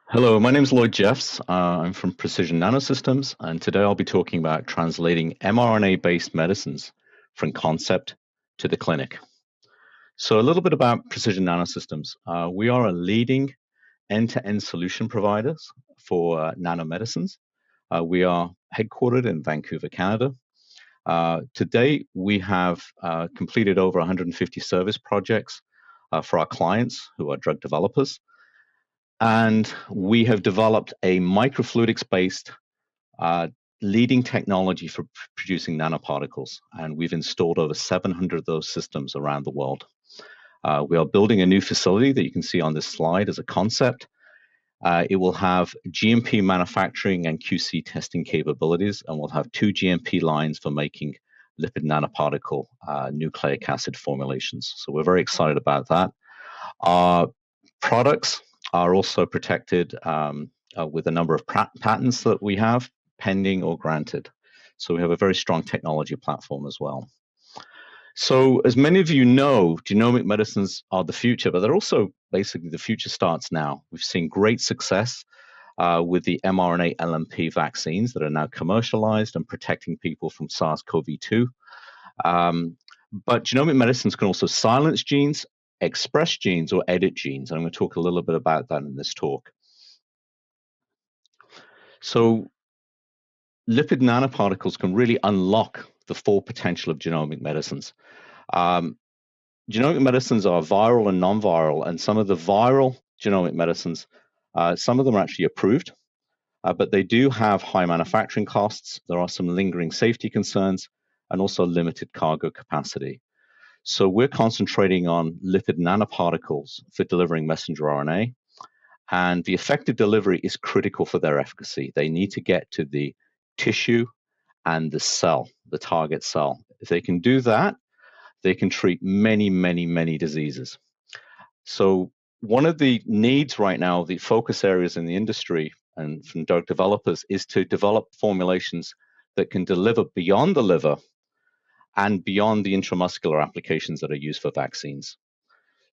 Hello, my name is Lloyd Jeffs. I'm from Precision Nanosystems, and today I'll be talking about translating mRNA-based medicines from concept to the clinic. So a little bit about Precision Nanosystems. We are a leading end-to-end solution providers for nanomedicines. We are headquartered in Vancouver, Canada. To date, we have completed over 150 service projects for our clients who are drug developers. And we have developed a microfluidics-based leading technology for producing nanoparticles. And we've installed over 700 of those systems around the world. We are building a new facility that you can see on this slide as a concept. It will have GMP manufacturing and QC testing capabilities, and we'll have 2 GMP lines for making lipid nanoparticle nucleic acid formulations. So we're very excited about that. Our products are also protected with a number of patents that we have pending or granted. So we have a very strong technology platform as well. So as many of you know, genomic medicines are the future, but they're also basically the future starts now. We've seen great success with the mRNA LNP vaccines that are now commercialized and protecting people from SARS-CoV-2. But genomic medicines can also silence genes, express genes, or edit genes. I'm going to talk a little bit about that in this talk. So lipid nanoparticles can really unlock the full potential of genomic medicines. Genomic medicines are viral and non-viral, and some of the viral genomic medicines, some of them are actually approved, but they do have high manufacturing costs. There are some lingering safety concerns and also limited cargo capacity. So we're concentrating on lipid nanoparticles for delivering messenger RNA, and the effective delivery is critical for their efficacy. They need to get to the tissue and the cell, the target cell. If they can do that, they can treat many, many, many diseases. So one of the needs right now, the focus areas in the industry and from drug developers, is to develop formulations that can deliver beyond the liver and beyond the intramuscular applications that are used for vaccines.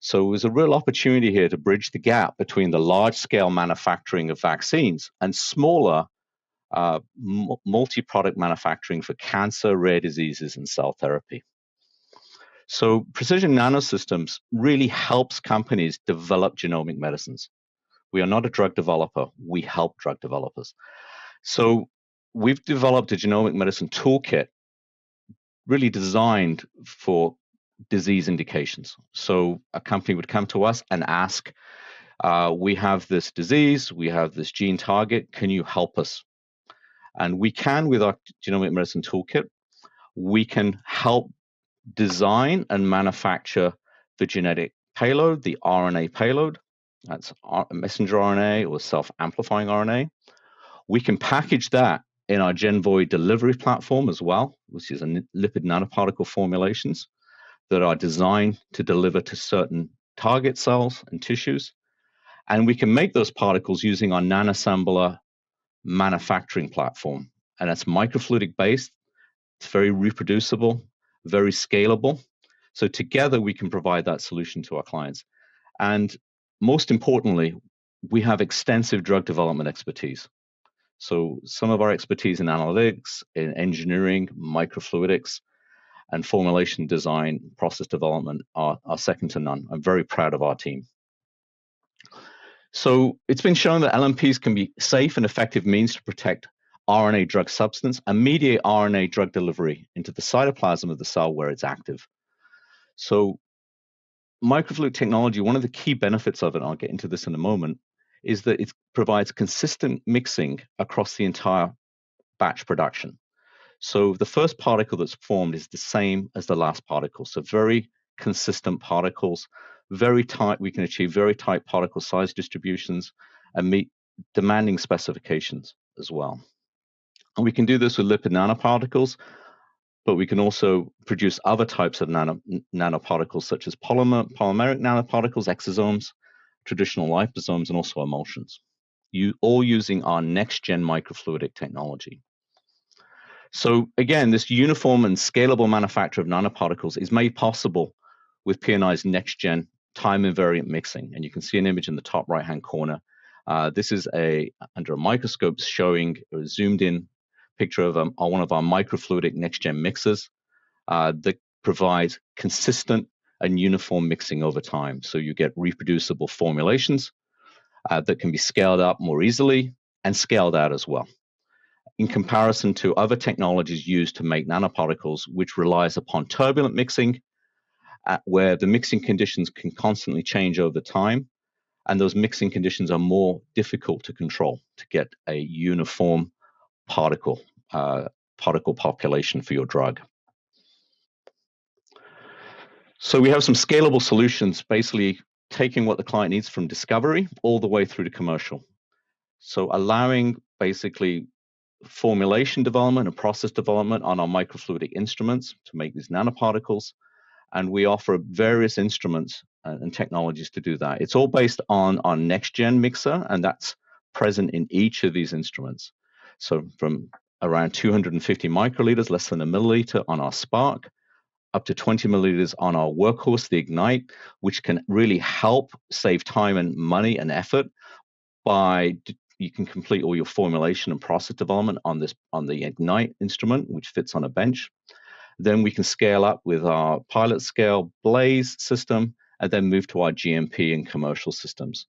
So there's a real opportunity here to bridge the gap between the large-scale manufacturing of vaccines and smaller multi-product manufacturing for cancer, rare diseases, and cell therapy. So Precision Nanosystems really helps companies develop genomic medicines. We are not a drug developer. We help drug developers. So we've developed a genomic medicine toolkit really designed for disease indications. So a company would come to us and ask, we have this disease, we have this gene target, can you help us? And we can, with our genomic medicine toolkit, we can help design and manufacture the genetic payload, the RNA payload. That's messenger RNA or self-amplifying RNA. We can package that in our Genvoy delivery platform as well, which is a lipid nanoparticle formulations that are designed to deliver to certain target cells and tissues. And we can make those particles using our nanoassembler manufacturing platform. And that's microfluidic based. It's very reproducible, very scalable. So together we can provide that solution to our clients. And most importantly, we have extensive drug development expertise. So some of our expertise in analytics, in engineering, microfluidics, and formulation design, process development are second to none. I'm very proud of our team. So it's been shown that LNPs can be safe and effective means to protect RNA drug substance and mediate RNA drug delivery into the cytoplasm of the cell where it's active. So microfluidic technology, one of the key benefits of it, I'll get into this in a moment, is that it provides consistent mixing across the entire batch production. So the first particle that's formed is the same as the last particle. So very consistent particles, very tight. We can achieve very tight particle size distributions and meet demanding specifications as well. And we can do this with lipid nanoparticles, but we can also produce other types of nanoparticles such as polymeric nanoparticles, exosomes, traditional liposomes, and also emulsions, all using our next-gen microfluidic technology. So again, this uniform and scalable manufacture of nanoparticles is made possible with PNI's next-gen time invariant mixing. And you can see an image in the top right-hand corner This is under a microscope showing a zoomed in picture of one of our microfluidic next-gen mixers that provides consistent and uniform mixing over time. So you get reproducible formulations that can be scaled up more easily and scaled out as well. In comparison to other technologies used to make nanoparticles, which relies upon turbulent mixing, where the mixing conditions can constantly change over time, and those mixing conditions are more difficult to control to get a uniform particle population for your drug. So we have some scalable solutions, basically taking what the client needs from discovery all the way through to commercial. So allowing basically formulation development and process development on our microfluidic instruments to make these nanoparticles. And we offer various instruments and technologies to do that. It's all based on our next-gen mixer, and that's present in each of these instruments. So from around 250 microliters, less than a milliliter on our Spark, up to 20 milliliters on our workhorse, the Ignite, which can really help save time and money and effort by you can complete all your formulation and process development on the Ignite instrument, which fits on a bench. Then we can scale up with our pilot scale Blaze system and then move to our GMP and commercial systems,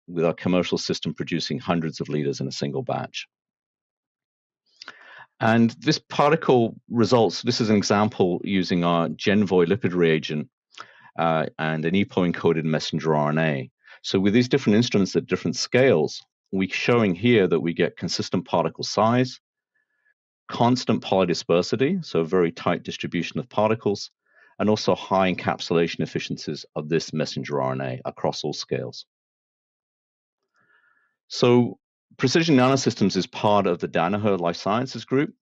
with our commercial system producing hundreds of liters in a single batch. And this particle results, this is an example using our Genvoy lipid reagent and an EPO-encoded messenger RNA. So with these different instruments at different scales, we're showing here that we get consistent particle size, constant polydispersity, so a very tight distribution of particles, and also high encapsulation efficiencies of this messenger RNA across all scales. So Precision Nanosystems is part of the Danaher Life Sciences Group,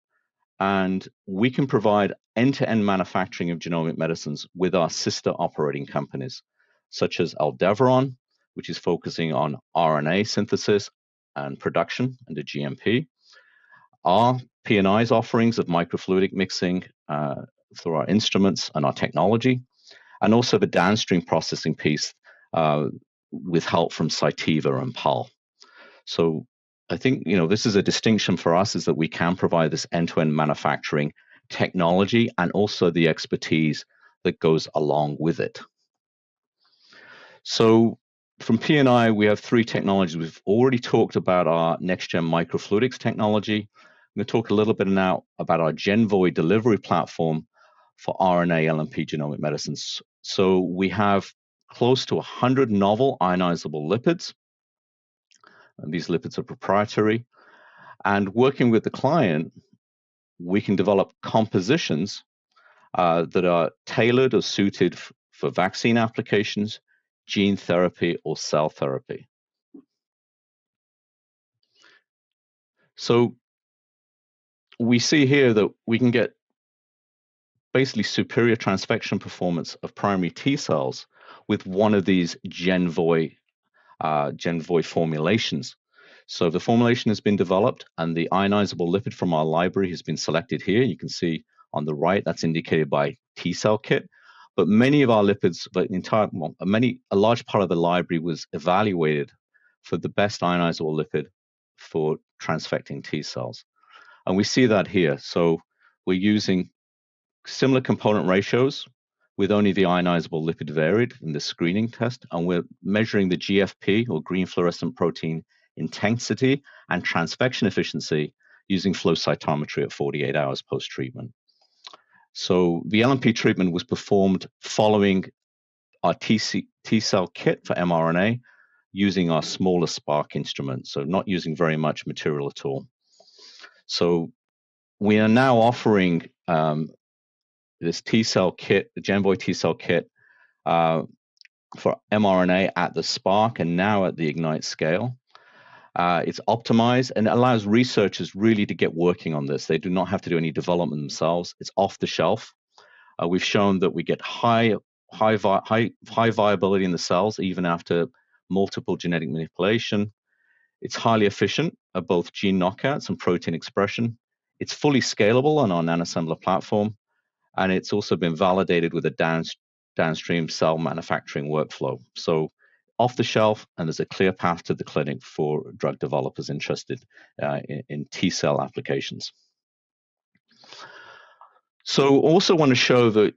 and we can provide end-to-end manufacturing of genomic medicines with our sister operating companies, such as Aldevron, which is focusing on RNA synthesis and production under GMP, our P&I's offerings of microfluidic mixing through our instruments and our technology, and also the downstream processing piece with help from Cytiva and PAL. So I think this is a distinction for us, is that we can provide this end-to-end manufacturing technology and also the expertise that goes along with it. So from P&I, we have three technologies. We've already talked about our next-gen microfluidics technology. I'm going to talk a little bit now about our Genvoy delivery platform for RNA-LNP genomic medicines. So we have close to 100 novel ionizable lipids, and these lipids are proprietary. And working with the client, we can develop compositions that are tailored or suited for vaccine applications, gene therapy, or cell therapy. So we see here that we can get basically superior transfection performance of primary T cells with one of these Genvoy formulations. So the formulation has been developed, and the ionizable lipid from our library has been selected here. You can see on the right that's indicated by T cell kit. But many of our lipids, a large part of the library was evaluated for the best ionizable lipid for transfecting T cells. And we see that here. So we're using similar component ratios with only the ionizable lipid varied in the screening test, and we're measuring the GFP, or green fluorescent protein intensity, and transfection efficiency using flow cytometry at 48 hours post-treatment. So the LNP treatment was performed following our T cell kit for mRNA using our smaller Spark instrument, so not using very much material at all. So we are now offering this T cell kit, the Genvoy T cell kit, for mRNA at the Spark and now at the Ignite scale. It's optimized and it allows researchers really to get working on this. They do not have to do any development themselves. It's off the shelf. We've shown that we get high viability in the cells even after multiple genetic manipulation. It's highly efficient at both gene knockouts and protein expression. It's fully scalable on our NanoAssembler platform, and it's also been validated with a downstream cell manufacturing workflow. So off the shelf, and there's a clear path to the clinic for drug developers interested in T-cell applications. So also want to show that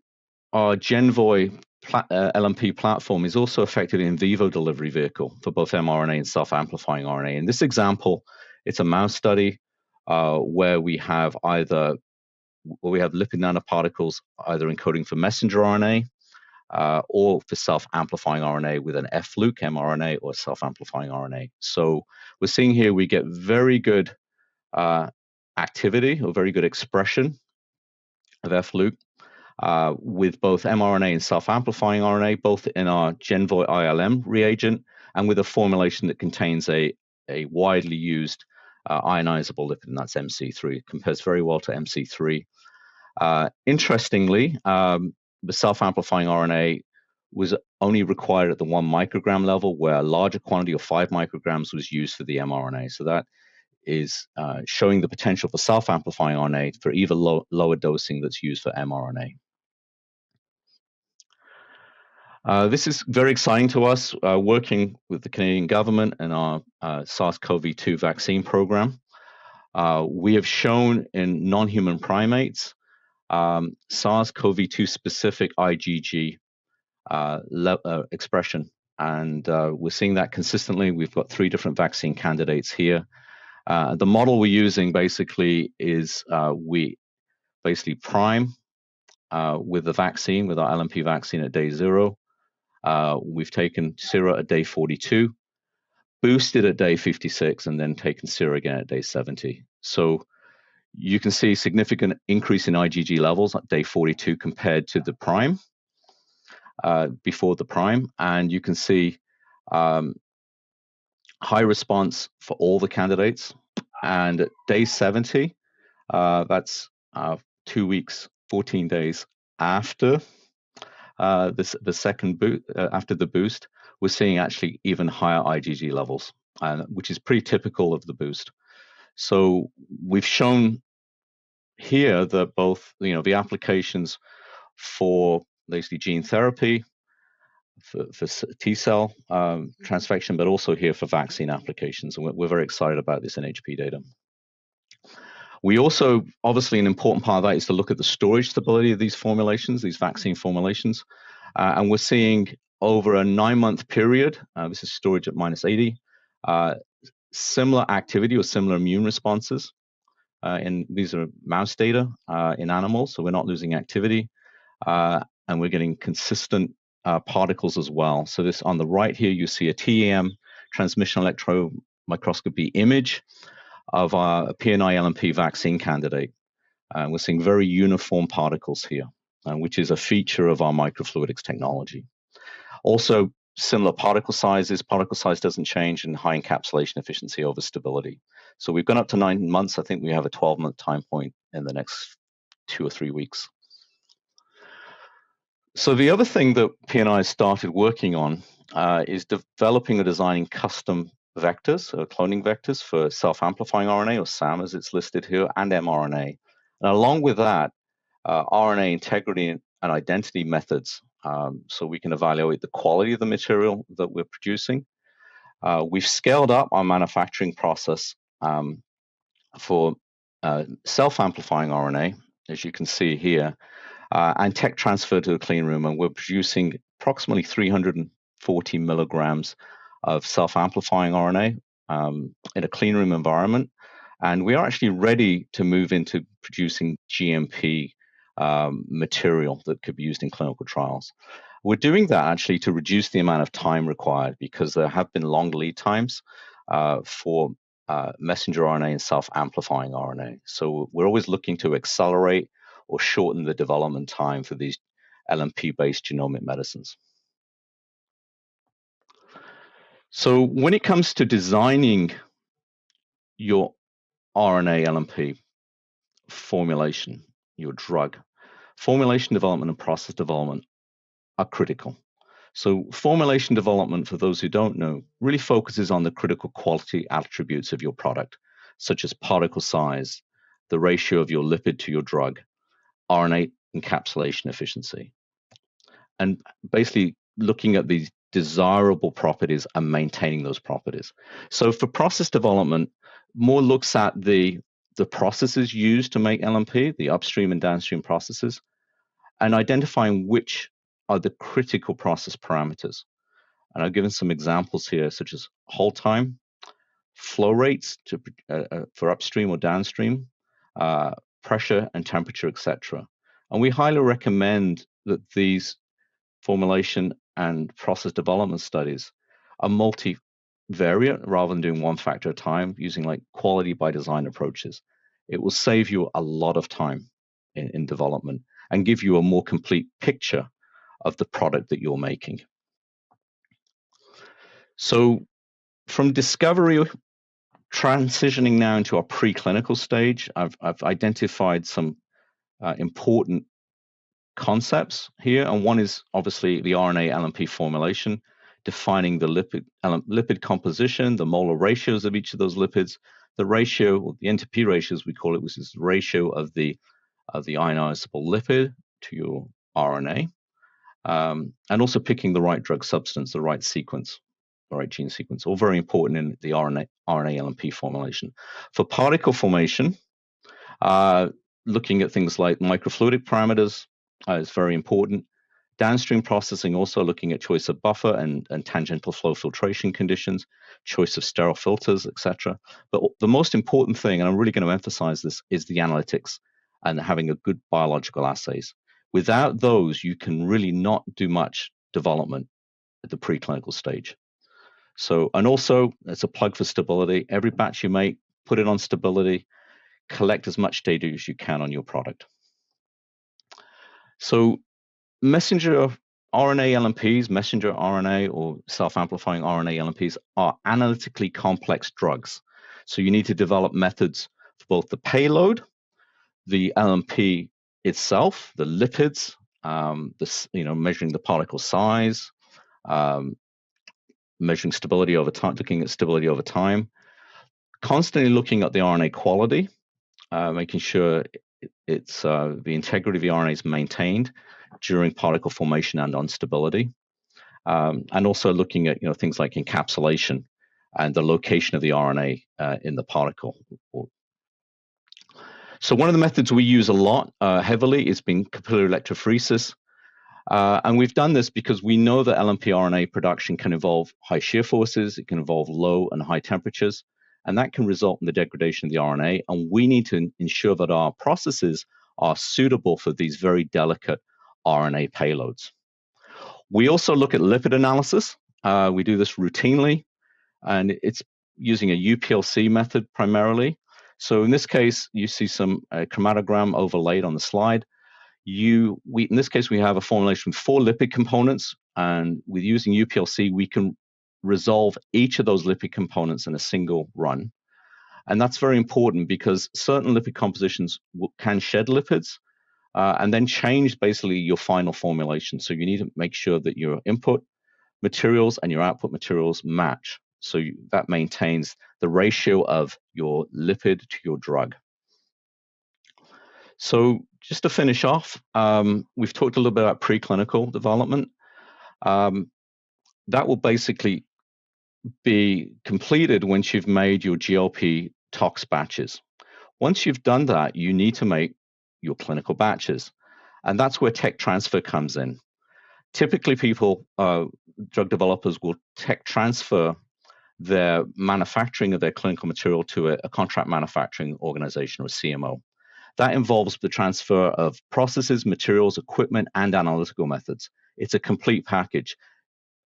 our Genvoy LNP platform is also effective in vivo delivery vehicle for both mRNA and self-amplifying RNA. In this example, it's a mouse study where we have lipid nanoparticles either encoding for messenger RNA or for self-amplifying RNA with an F-Luke mRNA or self-amplifying RNA. So we're seeing here we get very good activity or very good expression of F-Luke with both mRNA and self-amplifying RNA, both in our Genvoy ILM reagent and with a formulation that contains a widely used ionizable lipid, and that's MC3. It compares very well to MC3. Interestingly, the self-amplifying RNA was only required at the 1 microgram level, where a larger quantity of 5 micrograms was used for the mRNA. So that is showing the potential for self-amplifying RNA for even lower dosing that's used for mRNA. This is very exciting to us, working with the Canadian government and our SARS-CoV-2 vaccine program. We have shown in non-human primates SARS-CoV-2 specific IgG expression, and we're seeing that consistently. We've got 3 different vaccine candidates here. The model we're using basically is we basically prime with the vaccine, with our LNP vaccine at day 0. We've taken sera at day 42, boosted at day 56, and then taken sera again at day 70. So you can see significant increase in IgG levels at day 42 compared to the prime, before the prime. And you can see high response for all the candidates. And at day 70, that's 2 weeks, 14 days after the second after the boost, we're seeing actually even higher IgG levels, which is pretty typical of the boost. So we've shown here that both, the applications for basically gene therapy, for T-cell transfection, but also here for vaccine applications. And we're very excited about this NHP data. We also, obviously, an important part of that is to look at the storage stability of these formulations, these vaccine formulations. And we're seeing over a 9-month period, this is storage at -80, similar activity or similar immune responses. These are mouse data in animals, so we're not losing activity. And we're getting consistent particles as well. So this on the right here, you see a TEM transmission electron microscopy image of our PNI LNP vaccine candidate. We're seeing very uniform particles here, which is a feature of our microfluidics technology. Also, similar particle sizes. Particle size doesn't change, and high encapsulation efficiency over stability. So we've gone up to 9 months. I think we have a 12-month time point in the next 2 or 3 weeks. So the other thing that PNI started working on is developing or designing custom vectors, or cloning vectors for self-amplifying RNA, or SAM as it's listed here, and mRNA. And along with that, RNA integrity and identity methods, so we can evaluate the quality of the material that we're producing. We've scaled up our manufacturing process for self-amplifying RNA, as you can see here, and tech transfer to a clean room, and we're producing approximately 340 milligrams of self-amplifying RNA in a clean room environment. And we are actually ready to move into producing GMP material that could be used in clinical trials. We're doing that actually to reduce the amount of time required, because there have been long lead times for messenger RNA and self-amplifying RNA. So we're always looking to accelerate or shorten the development time for these LNP-based genomic medicines. So when it comes to designing your RNA LNP formulation, your drug, formulation development and process development are critical. So formulation development, for those who don't know, really focuses on the critical quality attributes of your product, such as particle size, the ratio of your lipid to your drug, RNA encapsulation efficiency. And basically looking at these desirable properties and maintaining those properties. So for process development, more looks at the processes used to make LNP, the upstream and downstream processes, and identifying which are the critical process parameters. And I've given some examples here, such as hold time, flow rates for upstream or downstream, pressure and temperature, etc. And we highly recommend that these formulation and process development studies are multivariate rather than doing one factor at a time, using like quality by design approaches. It will save you a lot of time in development and give you a more complete picture of the product that you're making. So from discovery, transitioning now into our preclinical stage, I've identified some important concepts here, and one is obviously the RNA LNP formulation, defining the lipid composition, the molar ratios of each of those lipids, the ratio, or the NTP ratios we call it, which is the ratio of the ionizable lipid to your RNA, and also picking the right drug substance, the right sequence, the right gene sequence, all very important in the RNA LNP formulation. For particle formation, looking at things like microfluidic parameters is very important. Downstream processing, also looking at choice of buffer and tangential flow filtration conditions, choice of sterile filters, etc. But the most important thing, and I'm really going to emphasize this, is the analytics and having a good biological assays. Without those, you can really not do much development at the preclinical stage. So, and also, it's a plug for stability. Every batch you make, put it on stability, collect as much data as you can on your product. So messenger RNA LNPs, messenger RNA or self-amplifying RNA LNPs are analytically complex drugs. So you need to develop methods for both the payload, the LNP itself, the lipids, measuring the particle size, measuring stability over time, looking at stability over time, constantly looking at the RNA quality, making sure it's the integrity of the RNA is maintained during particle formation and on stability, and also looking at things like encapsulation and the location of the RNA in the particle. So one of the methods we use a lot heavily is being capillary electrophoresis. And we've done this because we know that LNP RNA production can involve high shear forces, it can involve low and high temperatures, and that can result in the degradation of the RNA. And we need to ensure that our processes are suitable for these very delicate RNA payloads. We also look at lipid analysis. We do this routinely, and it's using a UPLC method primarily. So in this case, you see some chromatogram overlaid on the slide. In this case, we have a formulation with 4 lipid components, and with using UPLC, we can resolve each of those lipid components in a single run. And that's very important because certain lipid compositions can shed lipids and then change basically your final formulation. So you need to make sure that your input materials and your output materials match. So that maintains the ratio of your lipid to your drug. So just to finish off, we've talked a little bit about preclinical development. That will basically be completed once you've made your GLP tox batches. Once you've done that, you need to make your clinical batches. And that's where tech transfer comes in. Typically, drug developers will tech transfer their manufacturing of their clinical material to a contract manufacturing organization or a CMO. That involves the transfer of processes, materials, equipment, and analytical methods. It's a complete package.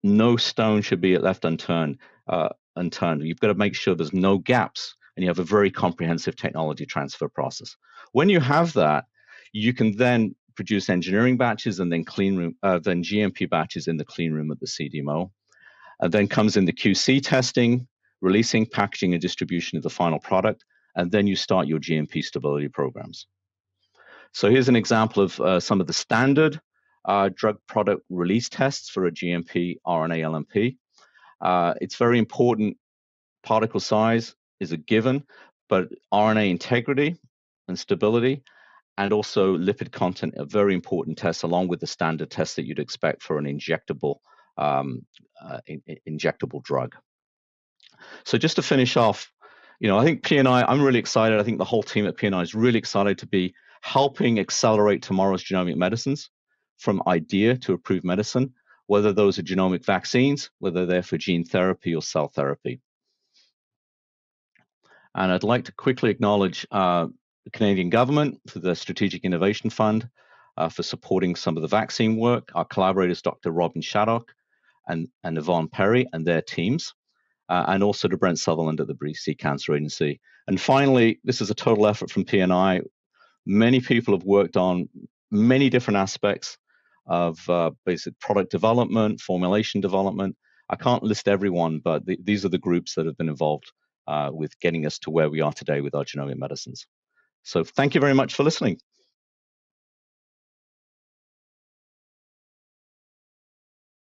No stone should be left unturned. You've got to make sure there's no gaps, and you have a very comprehensive technology transfer process. When you have that, you can then produce engineering batches and then then GMP batches in the clean room at the CDMO. And then comes in the QC testing, releasing, packaging, and distribution of the final product. And then you start your GMP stability programs. So here's an example of some of the standard drug product release tests for a GMP RNA LNP. It's very important. Particle size is a given, but RNA integrity and stability and also lipid content are very important tests, along with the standard tests that you'd expect for an injectable injectable drug. So just to finish off, I think P&I, I'm really excited. I think the whole team at P&I is really excited to be helping accelerate tomorrow's genomic medicines from idea to approved medicine, whether those are genomic vaccines, whether they're for gene therapy or cell therapy. And I'd like to quickly acknowledge the Canadian government for the Strategic Innovation Fund for supporting some of the vaccine work, our collaborators, Dr. Robin Shaddock and Yvonne Perry and their teams, and also to Brent Sutherland at the BC Cancer Agency. And finally, this is a total effort from P&I. Many people have worked on many different aspects of basic product development, formulation development. I can't list everyone, but these are the groups that have been involved with getting us to where we are today with our genomic medicines. So thank you very much for listening.